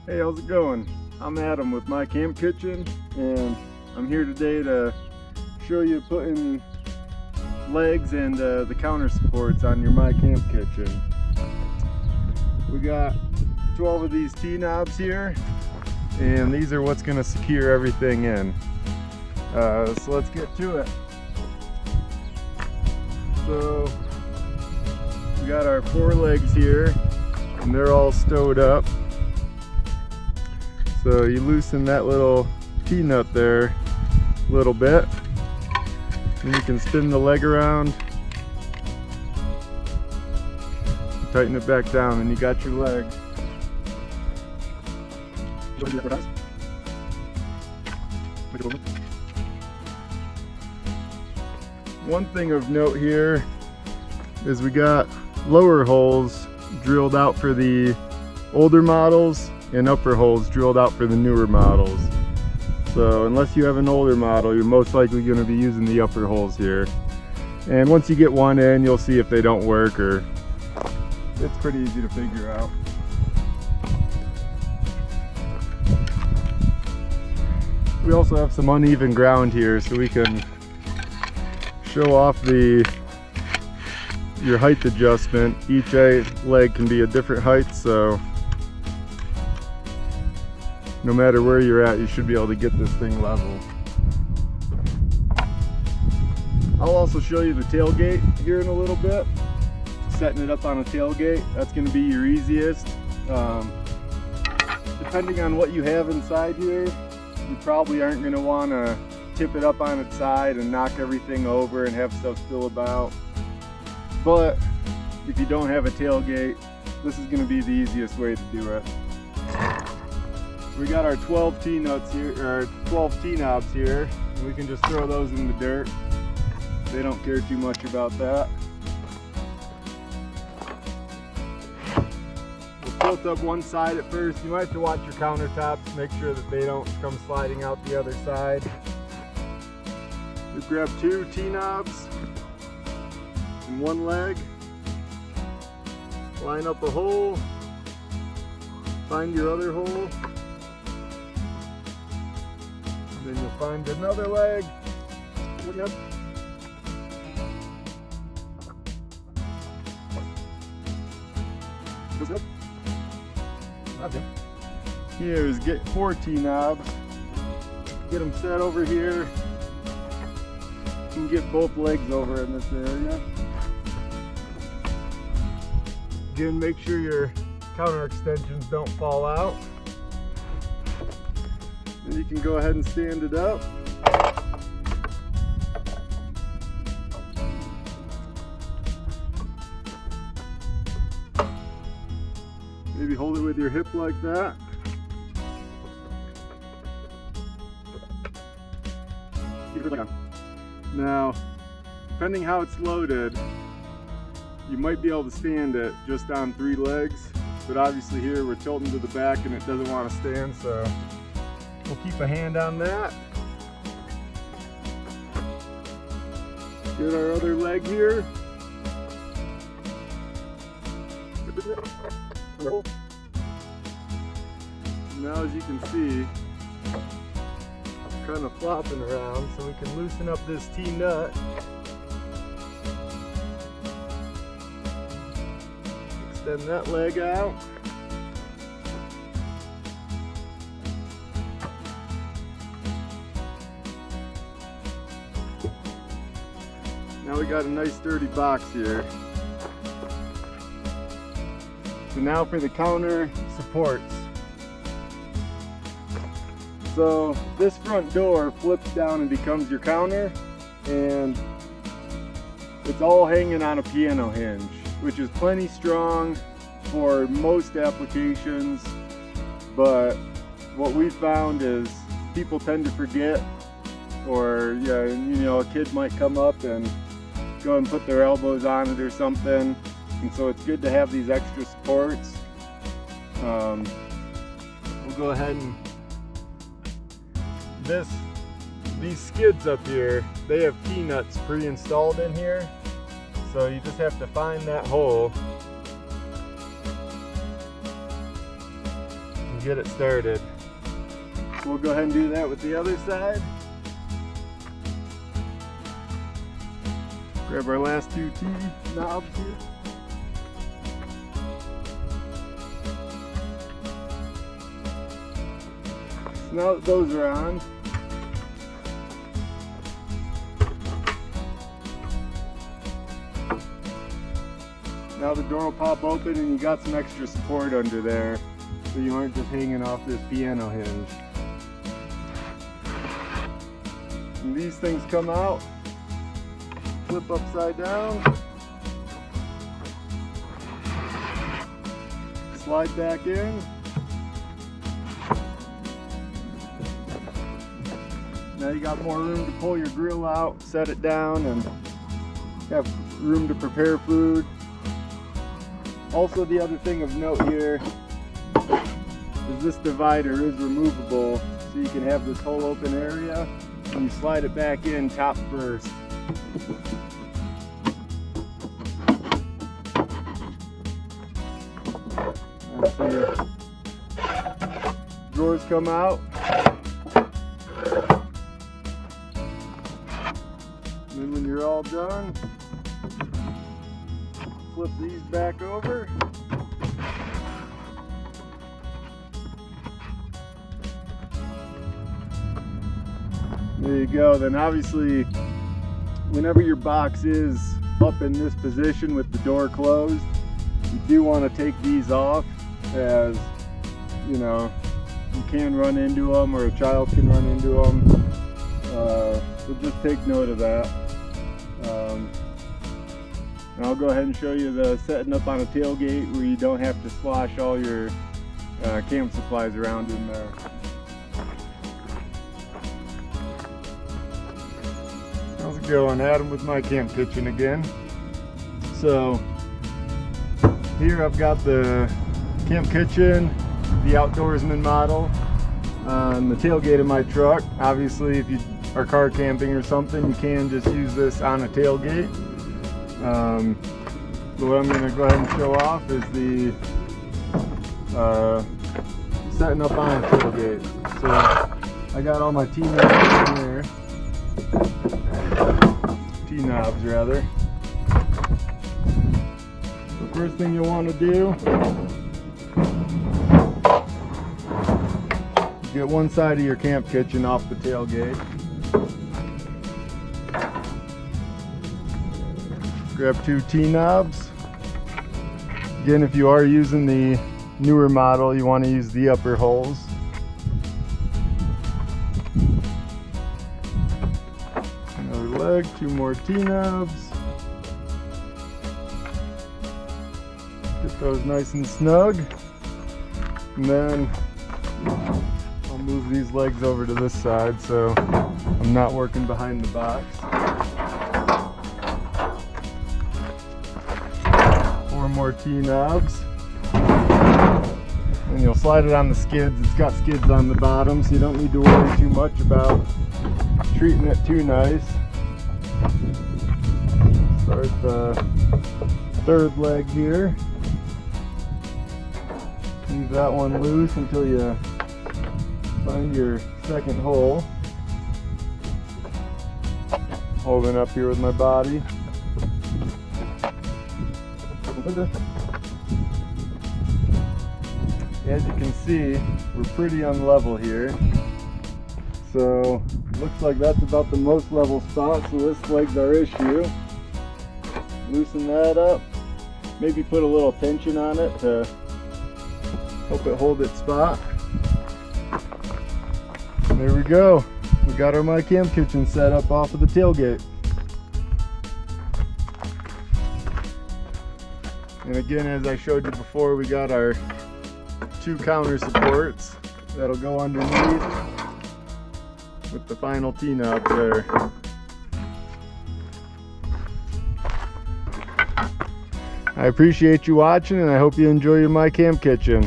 Hey, how's it going? I'm Adam with My Camp Kitchen, and I'm here today to show you putting legs and the counter supports on your My Camp Kitchen. We got 12 of these T-knobs here, and these are what's going to secure everything in. So let's get to it. So we got our 4 legs here, and they're all stowed up. So you loosen that little T-nut there a little bit, and you can spin the leg around, tighten it back down, and you got your leg. One thing of note here is we got lower holes drilled out for the older models and upper holes drilled out for the newer models. So unless you have an older model, you're most likely going to be using the upper holes here. And once you get one in, you'll see if they don't work, or it's pretty easy to figure out. We also have some uneven ground here, so we can show off your height adjustment. Each leg can be a different height, so no matter where you're at, you should be able to get this thing level. I'll also show you the tailgate here in a little bit. Setting it up on a tailgate, that's going to be your easiest. Depending on what you have inside here, you probably aren't going to want to tip it up on its side and knock everything over and have stuff spill about. But if you don't have a tailgate, this is going to be the easiest way to do it. We got our 12 T-nuts here, or 12 T-knobs here, and we can just throw those in the dirt. They don't care too much about that. We'll tilt up one side at first. You might have to watch your countertops, make sure that they don't come sliding out the other side. We grab 2 T-knobs and 1 leg. Line up a hole. Find your other hole. Then you'll find another leg. Yep. Here is get 4 T-knobs. Get them set over here. You can get both legs over in this area. Again, make sure your counter extensions don't fall out. Then you can go ahead and stand it up. Maybe hold it with your hip like that. Now, depending how it's loaded, you might be able to stand it just on 3 legs, but obviously here we're tilting to the back and it doesn't want to stand, so we'll keep a hand on that. Get our other leg here. Now, as you can see, kind of flopping around, so we can loosen up this T-nut. Extend that leg out. Now we got a nice sturdy box here. So now for the counter supports. So this front door flips down and becomes your counter, and it's all hanging on a piano hinge, which is plenty strong for most applications, but what we found is people tend to forget, or a kid might come up and go and put their elbows on it or something, and so it's good to have these extra supports. We'll go ahead and these skids up here, they have T-nuts pre-installed in here, so you just have to find that hole and get it started. So we'll go ahead and do that with the other side. Grab our last two T-knobs here. So now that those are on, now the door will pop open and you got some extra support under there, so you aren't just hanging off this piano hinge. And these things come out, flip upside down, slide back in. Now you got more room to pull your grill out, set it down, and have room to prepare food. Also, the other thing of note here is this divider is removable, so you can have this whole open area and you slide it back in top first. And so your drawers come out. And then when you're all done, flip these back over. There you go. Then obviously, whenever your box is up in this position with the door closed, you do want to take these off, as you know, you can run into them or a child can run into them. So just take note of that. And I'll go ahead and show you the setting up on a tailgate where you don't have to slosh all your camp supplies around in there. How's it going? Adam with my camp kitchen again. So here I've got the camp kitchen, the Outdoorsman model, on the tailgate of my truck. Obviously, if you are car camping or something, you can just use this on a tailgate. But what I'm going to go ahead and show off is the setting up on a tailgate. So I got all my T-knobs in there. T-knobs rather. The first thing you'll want to do, get one side of your camp kitchen off the tailgate. Grab two T-knobs. Again, if you are using the newer model, you want to use the upper holes. Another leg, two more T-knobs. Get those nice and snug. And then I'll move these legs over to this side so I'm not working behind the box. Four more T-knobs. And you'll slide it on the skids. It's got skids on the bottom, so you don't need to worry too much about treating it too nice. Start the third leg here. Leave that one loose until you find your second hole. Holding up here with my body. As you can see, we're pretty unlevel here. So looks like that's about the most level spot, so this leg's our issue. Loosen that up. Maybe put a little tension on it to help it hold its spot. There we go. We got our My Camp Kitchen set up off of the tailgate. And again, as I showed you before, we got our two counter supports that'll go underneath with the final T-knob there. I appreciate you watching, and I hope you enjoy your My Camp Kitchen.